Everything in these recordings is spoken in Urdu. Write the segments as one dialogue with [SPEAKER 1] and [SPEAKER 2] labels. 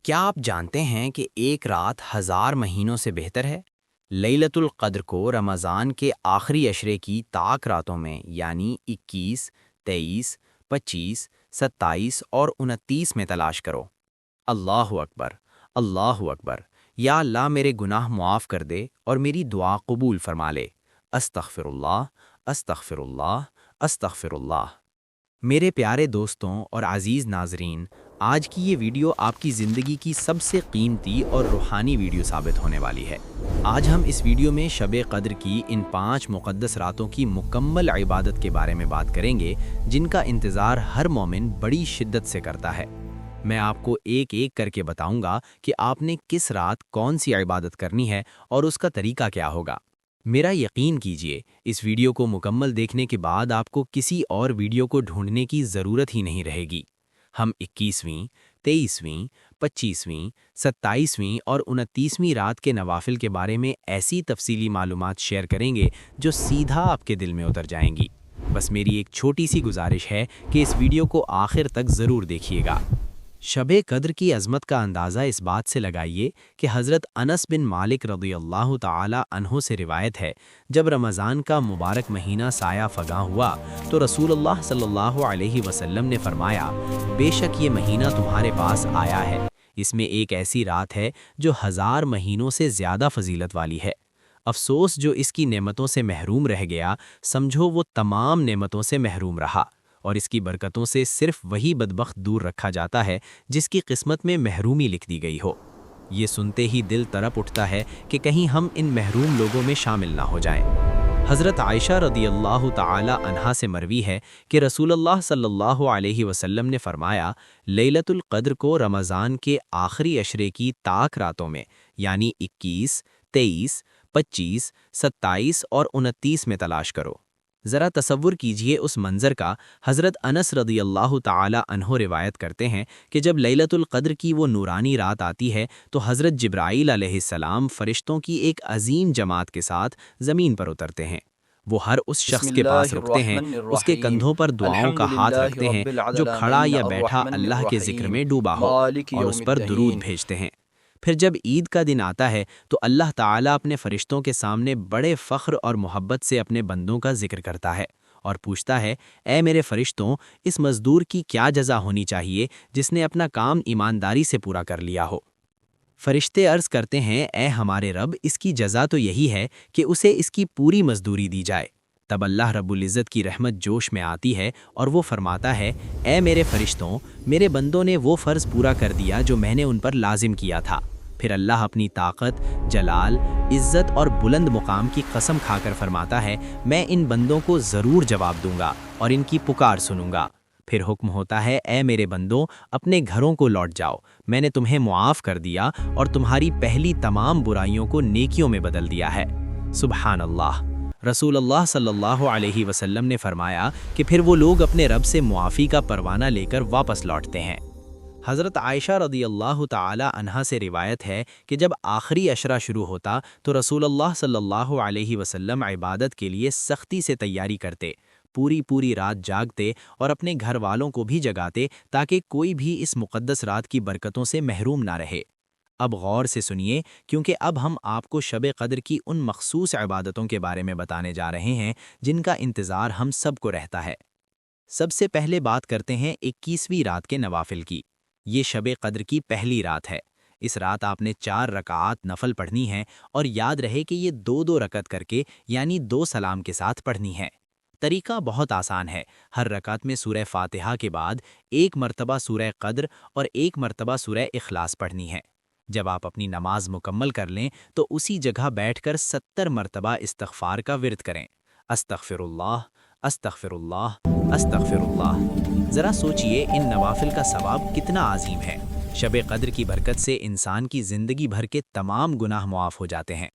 [SPEAKER 1] کیا آپ جانتے ہیں کہ ایک رات 1000 مہینوں سے بہتر ہے؟ لیلۃ القدر کو رمضان کے آخری عشرے کی طاق راتوں میں یعنی 21، 23، 25، 27 اور 29 میں تلاش کرو۔ اللہ اکبر، اللہ اکبر۔ یا اللہ میرے گناہ معاف کر دے اور میری دعا قبول فرما لے۔ استغفر اللہ، استغفر اللہ، استغفر اللہ۔ میرے پیارے دوستوں اور عزیز ناظرین، آج کی یہ ویڈیو آپ کی زندگی کی سب سے قیمتی اور روحانی ویڈیو ثابت ہونے والی ہے۔ آج ہم اس ویڈیو میں شب قدر کی ان 5 مقدس راتوں کی مکمل عبادت کے بارے میں بات کریں گے، جن کا انتظار ہر مومن بڑی شدت سے کرتا ہے۔ میں آپ کو ایک ایک کر کے بتاؤں گا کہ آپ نے کس رات کون سی عبادت کرنی ہے اور اس کا طریقہ کیا ہوگا۔ میرا یقین کیجئے، اس ویڈیو کو مکمل دیکھنے کے بعد آپ کو کسی اور ویڈیو کو ڈھونڈنے کی ضرورت ہی نہیں رہے گی۔ ہم 21ویں، 23ویں، 25ویں، 27ویں اور 29ویں رات کے نوافل کے بارے میں ایسی تفصیلی معلومات شیئر کریں گے جو سیدھا آپ کے دل میں اتر جائیں گی۔ بس میری ایک چھوٹی سی گزارش ہے کہ اس ویڈیو کو آخر تک ضرور دیکھیے گا۔ شب قدر کی عظمت کا اندازہ اس بات سے لگائیے کہ حضرت انس بن مالک رضی اللہ تعالی عنہ سے روایت ہے، جب رمضان کا مبارک مہینہ سایہ فگاں ہوا تو رسول اللہ صلی اللہ علیہ وسلم نے فرمایا، بے شک یہ مہینہ تمہارے پاس آیا ہے، اس میں ایک ایسی رات ہے جو 1000 مہینوں سے زیادہ فضیلت والی ہے۔ افسوس جو اس کی نعمتوں سے محروم رہ گیا، سمجھو وہ تمام نعمتوں سے محروم رہا، اور اس کی برکتوں سے صرف وہی بدبخت دور رکھا جاتا ہے جس کی قسمت میں محرومی لکھ دی گئی ہو۔ یہ سنتے ہی دل تڑپ اٹھتا ہے کہ کہیں ہم ان محروم لوگوں میں شامل نہ ہو جائیں۔ حضرت عائشہ رضی اللہ تعالی عنہا سے مروی ہے کہ رسول اللہ صلی اللہ علیہ وسلم نے فرمایا، لیلۃ القدر کو رمضان کے آخری عشرے کی طاق راتوں میں یعنی 21، 23، 25، 27 اور 29 میں تلاش کرو۔ ذرا تصور کیجئے اس منظر کا۔ حضرت انس رضی اللہ تعالی عنہ روایت کرتے ہیں کہ جب لیلۃ القدر کی وہ نورانی رات آتی ہے تو حضرت جبرائیل علیہ السلام فرشتوں کی ایک عظیم جماعت کے ساتھ زمین پر اترتے ہیں۔ وہ ہر اس شخص کے پاس رکتے ہیں، اس کے کندھوں پر دعاؤں کا ہاتھ رکھتے ہیں جو کھڑا یا بیٹھا اللہ کے ذکر میں ڈوبا ہو، اور اس پر درود بھیجتے ہیں۔ پھر جب عید کا دن آتا ہے تو اللہ تعالیٰ اپنے فرشتوں کے سامنے بڑے فخر اور محبت سے اپنے بندوں کا ذکر کرتا ہے اور پوچھتا ہے، اے میرے فرشتوں، اس مزدور کی کیا جزا ہونی چاہیے جس نے اپنا کام ایمانداری سے پورا کر لیا ہو؟ فرشتے عرض کرتے ہیں، اے ہمارے رب، اس کی جزا تو یہی ہے کہ اسے اس کی پوری مزدوری دی جائے۔ تب اللہ رب العزت کی رحمت جوش میں آتی ہے اور وہ فرماتا ہے، اے میرے فرشتوں، میرے بندوں نے وہ فرض پورا کر دیا جو میں نے ان پر لازم کیا تھا۔ پھر اللہ اپنی طاقت، جلال، عزت اور بلند مقام کی قسم کھا کر فرماتا ہے، میں ان بندوں کو ضرور جواب دوں گا اور ان کی پکار سنوں گا۔ پھر حکم ہوتا ہے، اے میرے بندوں، اپنے گھروں کو لوٹ جاؤ، میں نے تمہیں معاف کر دیا اور تمہاری پہلی تمام برائیوں کو نیکیوں میں بدل دیا ہے۔ سبحان اللہ۔ رسول اللہ صلی اللہ علیہ وسلم نے فرمایا کہ پھر وہ لوگ اپنے رب سے معافی کا پروانہ لے کر واپس لوٹتے ہیں۔ حضرت عائشہ رضی اللہ تعالی عنہا سے روایت ہے کہ جب آخری عشرہ شروع ہوتا تو رسول اللہ صلی اللہ علیہ وسلم عبادت کے لیے سختی سے تیاری کرتے، پوری رات جاگتے اور اپنے گھر والوں کو بھی جگاتے تاکہ کوئی بھی اس مقدس رات کی برکتوں سے محروم نہ رہے۔ اب غور سے سنیے، کیونکہ اب ہم آپ کو شب قدر کی ان مخصوص عبادتوں کے بارے میں بتانے جا رہے ہیں جن کا انتظار ہم سب کو رہتا ہے۔ سب سے پہلے بات کرتے ہیں 21ویں رات کے نوافل کی۔ یہ شب قدر کی پہلی رات ہے۔ اس رات آپ نے 4 رکعات نفل پڑھنی ہیں اور یاد رہے کہ یہ 2 رکعت کر کے یعنی 2 سلام کے ساتھ پڑھنی ہے۔ طریقہ بہت آسان ہے۔ ہر رکعت میں سورہ فاتحہ کے بعد 1 مرتبہ سورہ قدر اور 1 مرتبہ سورہ اخلاص پڑھنی ہے۔ جب آپ اپنی نماز مکمل کر لیں تو اسی جگہ بیٹھ کر 70 مرتبہ استغفار کا ورد کریں۔ استغفر اللہ، استغفر اللہ، استغفر اللہ۔ ذرا سوچئے ان نوافل کا ثواب کتنا عظیم ہے۔ شب قدر کی برکت سے انسان کی زندگی بھر کے تمام گناہ معاف ہو جاتے ہیں۔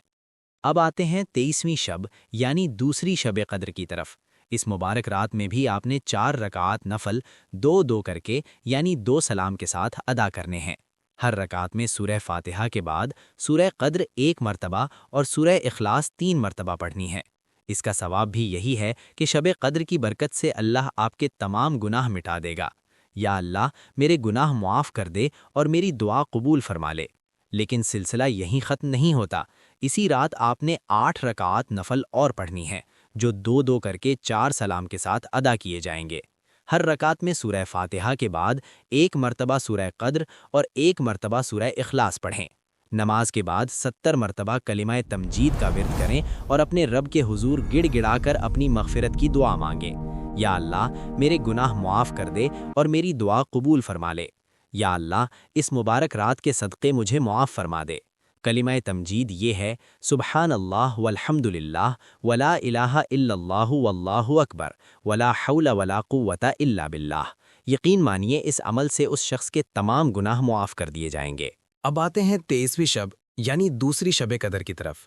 [SPEAKER 1] اب آتے ہیں 23ویں شب یعنی دوسری شب قدر کی طرف۔ اس مبارک رات میں بھی آپ نے 4 رکعات نفل 2 کر کے یعنی 2 سلام کے ساتھ ادا کرنے ہیں۔ ہر رکعت میں سورہ فاتحہ کے بعد سورہ قدر 1 مرتبہ اور سورہ اخلاص 3 مرتبہ پڑھنی ہے۔ اس کا ثواب بھی یہی ہے کہ شب قدر کی برکت سے اللہ آپ کے تمام گناہ مٹا دے گا۔ یا اللہ میرے گناہ معاف کر دے اور میری دعا قبول فرما لے۔ لیکن سلسلہ یہیں ختم نہیں ہوتا۔ اسی رات آپ نے 8 رکعات نفل اور پڑھنی ہے، جو 2 کر کے 4 سلام کے ساتھ ادا کیے جائیں گے۔ ہر رکعت میں سورہ فاتحہ کے بعد 1 مرتبہ سورہ قدر اور 1 مرتبہ سورہ اخلاص پڑھیں۔ نماز کے بعد 70 مرتبہ کلمہ تمجید کا ورد کریں اور اپنے رب کے حضور گڑ گڑا کر اپنی مغفرت کی دعا مانگیں۔ یا اللہ میرے گناہ معاف کر دے اور میری دعا قبول فرما لے۔ یا اللہ اس مبارک رات کے صدقے مجھے معاف فرما دے۔ کلمہ تمجید یہ ہے: سبحان اللہ والحمد للہ ولا الہ الا اللہ واللہ اکبر ولا حول ولا قوت الا باللہ۔ یقین مانیے اس عمل سے اس شخص کے تمام گناہ معاف کر دیے جائیں گے۔
[SPEAKER 2] اب آتے ہیں 23ویں شب یعنی دوسری شب قدر کی طرف۔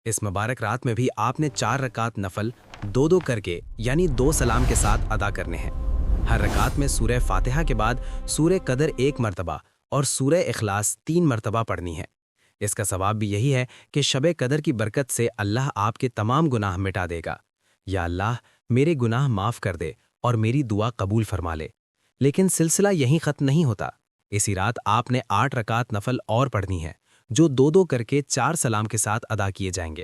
[SPEAKER 2] اس مبارک رات میں بھی آپ نے 4 رکعت نفل 2 کر کے یعنی 2 سلام کے ساتھ ادا کرنے ہیں۔ ہر رکعت میں سورہ فاتحہ کے بعد سورہ قدر 1 مرتبہ اور سورہ اخلاص 3 مرتبہ پڑھنی ہے۔ اس کا ثواب بھی یہی ہے کہ شب قدر کی برکت سے اللہ آپ کے تمام گناہ مٹا دے گا۔ یا اللہ میرے گناہ معاف کر دے اور میری دعا قبول فرما لے۔ لیکن سلسلہ یہیں ختم نہیں ہوتا۔ اسی رات آپ نے 8 رکعت نفل اور پڑھنی ہے، جو 2 کر کے 4 سلام کے ساتھ ادا کیے جائیں گے۔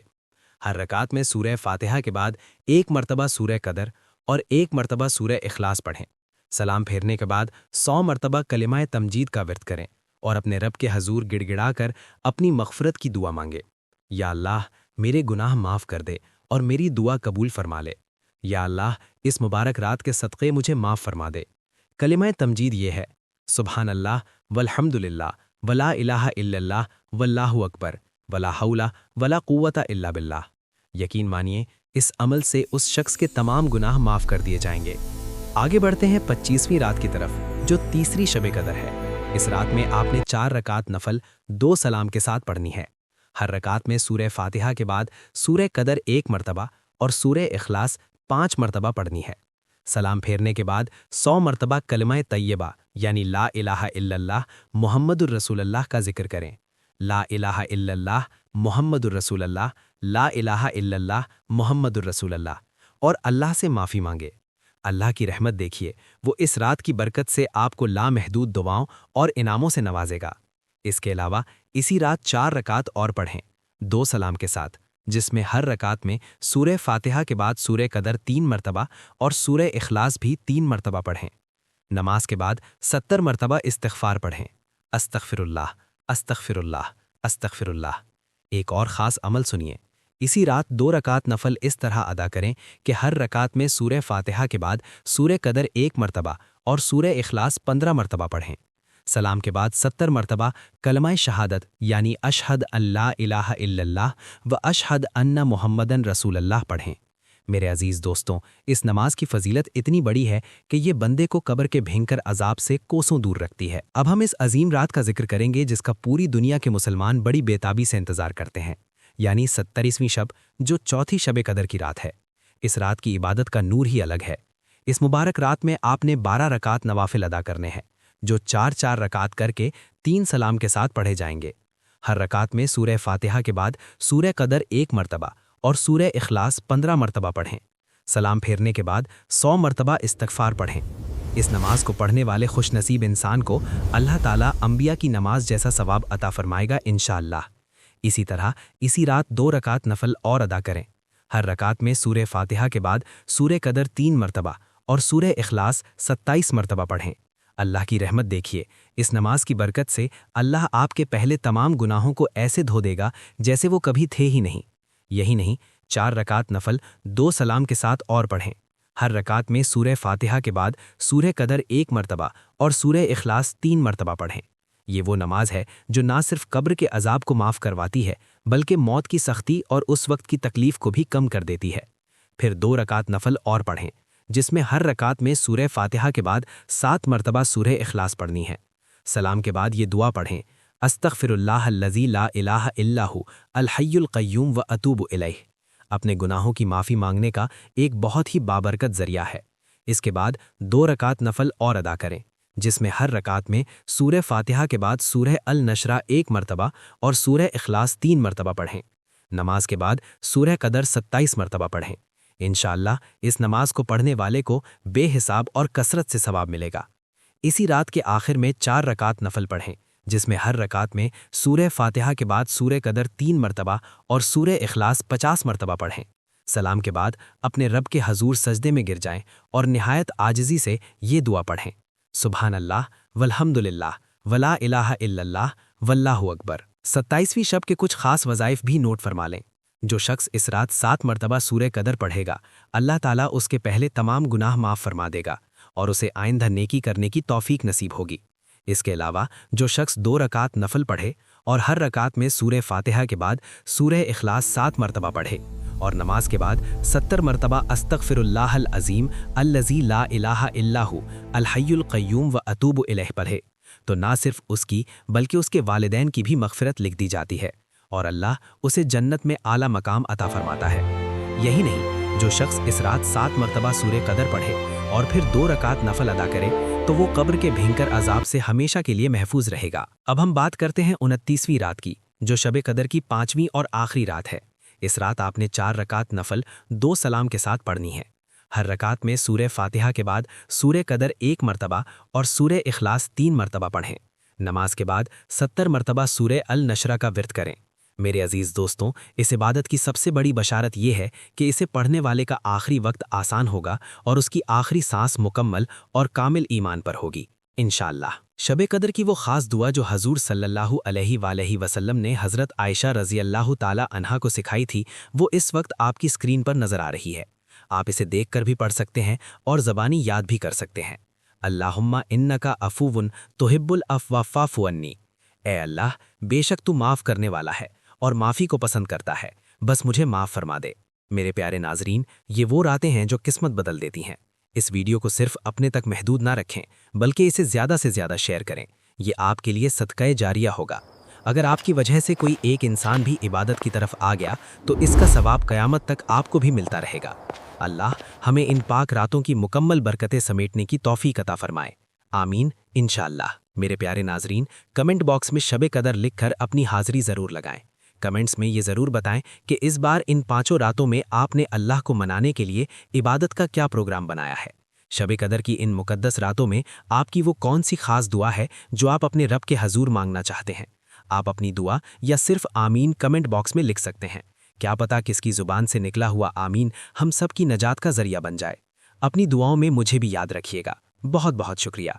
[SPEAKER 2] ہر رکعت میں سورہ فاتحہ کے بعد 1 مرتبہ سورہ قدر اور 1 مرتبہ سورہ اخلاص پڑھیں۔ سلام پھیرنے کے بعد 100 مرتبہ کلمہ تمجید کا ورد کریں اور اپنے رب کے حضور گڑ گڑا کر اپنی مغفرت کی دعا مانگے۔ یا اللہ میرے گناہ معاف کر دے اور میری دعا قبول فرما لے۔ یا اللہ اس مبارک رات کے صدقے مجھے معاف فرما دے۔ کلمہ تمجید یہ ہے: سبحان اللہ والحمد للہ ولا الہ الا اللہ واللہ اکبر ولا حول ولا قوت الا باللہ۔ یقین مانیے اس عمل سے اس شخص کے تمام گناہ معاف کر دیے جائیں گے۔ آگے بڑھتے ہیں 25ویں رات کی طرف، جو تیسری شب قدر ہے۔ اس رات میں آپ نے 4 رکعت نفل 2 سلام کے ساتھ پڑھنی ہے۔ ہر رکعت میں سورہ فاتحہ کے بعد سورہ قدر 1 مرتبہ اور سورہ اخلاص 5 مرتبہ پڑھنی ہے۔ سلام پھیرنے کے بعد 100 مرتبہ کلمہ طیبہ یعنی لا الہ الا اللہ محمد الرسول اللہ کا ذکر کریں۔ لا الہ الا اللہ محمد الرسول اللہ، لا الہ الا اللہ محمد الرسول اللہ، اور اللہ سے معافی مانگے۔ اللہ کی رحمت دیکھیے، وہ اس رات کی برکت سے آپ کو لامحدود دعاؤں اور انعاموں سے نوازے گا۔ اس کے علاوہ اسی رات 4 رکعت اور پڑھیں 2 سلام کے ساتھ، جس میں ہر رکعت میں سورہ فاتحہ کے بعد سورہ قدر 3 مرتبہ اور سورہ اخلاص بھی 3 مرتبہ پڑھیں۔ نماز کے بعد 70 مرتبہ استغفار پڑھیں: استغفر اللہ استغفر اللہ استغفر اللہ۔ ایک اور خاص عمل سنیے، اسی رات 2 رکعت نفل اس طرح ادا کریں کہ ہر رکعت میں سورہ فاتحہ کے بعد سورہ قدر 1 مرتبہ اور سورہ اخلاص 15 مرتبہ پڑھیں۔ سلام کے بعد 70 مرتبہ کلمہ شہادت یعنی اشہد ان لا الہ الا اللہ و اشہد ان محمدن رسول اللہ پڑھیں۔ میرے عزیز دوستوں، اس نماز کی فضیلت اتنی بڑی ہے کہ یہ بندے کو قبر کے بھینکر عذاب سے کوسوں دور رکھتی ہے۔ اب ہم اس عظیم رات کا ذکر کریں گے جس کا پوری دنیا کے مسلمان بڑی بےتابی سے انتظار کرتے ہیں، یعنی 27ویں شب، جو چوتھی شب قدر کی رات ہے۔ اس رات کی عبادت کا نور ہی الگ ہے۔ اس مبارک رات میں آپ نے 12 رکعت نوافل ادا کرنے ہیں، جو 4 رکعت کر کے 3 سلام کے ساتھ پڑھے جائیں گے۔ ہر رکعت میں سورہ فاتحہ کے بعد سورہ قدر 1 مرتبہ اور سورہ اخلاص 15 مرتبہ پڑھیں۔ سلام پھیرنے کے بعد 100 مرتبہ استغفار پڑھیں۔ اس نماز کو پڑھنے والے خوش نصیب انسان کو اللہ تعالیٰ انبیاء کی نماز جیسا ثواب عطا فرمائے گا انشاءاللہ۔ اسی طرح اسی رات 2 رکعت نفل اور ادا کریں۔ ہر رکعت میں سورہ فاتحہ کے بعد سورہ قدر 3 مرتبہ اور سورہ اخلاص 27 مرتبہ پڑھیں۔ اللہ کی رحمت دیکھیے، اس نماز کی برکت سے اللہ آپ کے پہلے تمام گناہوں کو ایسے دھو دے گا جیسے وہ کبھی تھے ہی نہیں۔ یہی نہیں، 4 رکعت نفل 2 سلام کے ساتھ اور پڑھیں۔ ہر رکعت میں سورہ فاتحہ کے بعد سورہ قدر 1 مرتبہ اور سورہ اخلاص 3 مرتبہ پڑھیں۔ یہ وہ نماز ہے جو نہ صرف قبر کے عذاب کو معاف کرواتی ہے بلکہ موت کی سختی اور اس وقت کی تکلیف کو بھی کم کر دیتی ہے۔ پھر 2 رکعت نفل اور پڑھیں، جس میں ہر رکعت میں سورہ فاتحہ کے بعد 7 مرتبہ سورہ اخلاص پڑھنی ہے۔ سلام کے بعد یہ دعا پڑھیں: استغفر اللہ الذی لا الہ الا ھو الحی القیوم و اتوب الیہ۔ اپنے گناہوں کی معافی مانگنے کا ایک بہت ہی بابرکت ذریعہ ہے۔ اس کے بعد 2 رکعت نفل اور ادا کریں، جس میں ہر رکعت میں سورہ فاتحہ کے بعد سورہ النشرہ 1 مرتبہ اور سورہ اخلاص 3 مرتبہ پڑھیں۔ نماز کے بعد سورہ قدر 27 مرتبہ پڑھیں۔ انشاءاللہ اس نماز کو پڑھنے والے کو بے حساب اور کثرت سے ثواب ملے گا۔ اسی رات کے آخر میں 4 رکعت نفل پڑھیں، جس میں ہر رکعت میں سورہ فاتحہ کے بعد سورہ قدر 3 مرتبہ اور سورہ اخلاص 50 مرتبہ پڑھیں۔ سلام کے بعد اپنے رب کے حضور سجدے میں گر جائیں اور نہایت عاجزی سے یہ دعا پڑھیں: سبحان اللہ والحمد للہ ولا الہ الا اللہ واللہ اکبر۔ 27ویں شب کے کچھ خاص وظائف بھی نوٹ فرما لیں۔ جو شخص اس رات 7 مرتبہ سورہ قدر پڑھے گا، اللہ تعالیٰ اس کے پہلے تمام گناہ معاف فرما دے گا اور اسے آئندہ نیکی کرنے کی توفیق نصیب ہوگی۔ اس کے علاوہ جو شخص 2 رکعت نفل پڑھے اور ہر رکعت میں سورہ فاتحہ کے بعد سورہ اخلاص 7 مرتبہ پڑھے اور نماز کے بعد 70 مرتبہ استغفر اللہ العظیم الذی لا الہ الا ھو الحی القیوم و اتوب الیہ پڑھے تو نہ صرف اس کی بلکہ اس کے والدین کی بھی مغفرت لکھ دی جاتی ہے اور اللہ اسے جنت میں اعلیٰ مقام عطا فرماتا ہے۔ یہی نہیں، جو شخص اس رات 7 مرتبہ سورہ قدر پڑھے اور پھر 2 رکعت نفل ادا کرے تو وہ قبر کے بھینکر عذاب سے ہمیشہ کے لیے محفوظ رہے گا۔ اب ہم بات کرتے ہیں 29ویں رات کی، جو شب قدر کی 5ویں اور آخری رات ہے۔ اس رات آپ نے 4 رکعت نفل 2 سلام کے ساتھ پڑھنی ہے۔ ہر رکعت میں سورہ فاتحہ کے بعد سورہ قدر 1 مرتبہ اور سورہ اخلاص 3 مرتبہ پڑھیں۔ نماز کے بعد 70 مرتبہ سورہ النشرہ کا ورد کریں۔ میرے عزیز دوستوں، اس عبادت کی سب سے بڑی بشارت یہ ہے کہ اسے پڑھنے والے کا آخری وقت آسان ہوگا اور اس کی آخری سانس مکمل اور کامل ایمان پر ہوگی انشاءاللہ۔ شب قدر کی وہ خاص دعا جو حضور صلی اللہ علیہ وآلہ وسلم نے حضرت عائشہ رضی اللہ تعالی عنہا کو سکھائی تھی، وہ اس وقت آپ کی اسکرین پر نظر آ رہی ہے۔ آپ اسے دیکھ کر بھی پڑھ سکتے ہیں اور زبانی یاد بھی کر سکتے ہیں۔ اللہم انکا عفو تحب العفو فاعف عنی۔ اے اللہ، بے شک تو معاف کرنے والا ہے اور معافی کو پسند کرتا ہے، بس مجھے معاف فرما دے۔ میرے پیارے ناظرین، یہ وہ راتیں ہیں جو قسمت بدل دیتی ہیں۔ اس ویڈیو کو صرف اپنے تک محدود نہ رکھیں، بلکہ اسے زیادہ سے زیادہ شیئر کریں۔ یہ آپ کے لیے صدقہ جاریہ ہوگا۔ اگر آپ کی وجہ سے کوئی ایک انسان بھی عبادت کی طرف آ گیا تو اس کا ثواب قیامت تک آپ کو بھی ملتا رہے گا۔ اللہ ہمیں ان پاک راتوں کی مکمل برکتیں سمیٹنے کی توفیق عطا فرمائے، آمین انشاءاللہ۔ میرے پیارے ناظرین، کمنٹ باکس میں شب قدر لکھ کر اپنی حاضری ضرور لگائیں۔ کمنٹس میں یہ ضرور بتائیں کہ اس بار ان 5 راتوں میں آپ نے اللہ کو منانے کے لیے عبادت کا کیا پروگرام بنایا ہے۔ شب قدر کی ان مقدس راتوں میں آپ کی وہ کون سی خاص دعا ہے جو آپ اپنے رب کے حضور مانگنا چاہتے ہیں؟ آپ اپنی دعا یا صرف آمین کمنٹ باکس میں لکھ سکتے ہیں۔ کیا پتہ کس کی زبان سے نکلا ہوا آمین ہم سب کی نجات کا ذریعہ بن جائے۔ اپنی دعاؤں میں مجھے بھی یاد رکھیے گا۔ بہت بہت شکریہ۔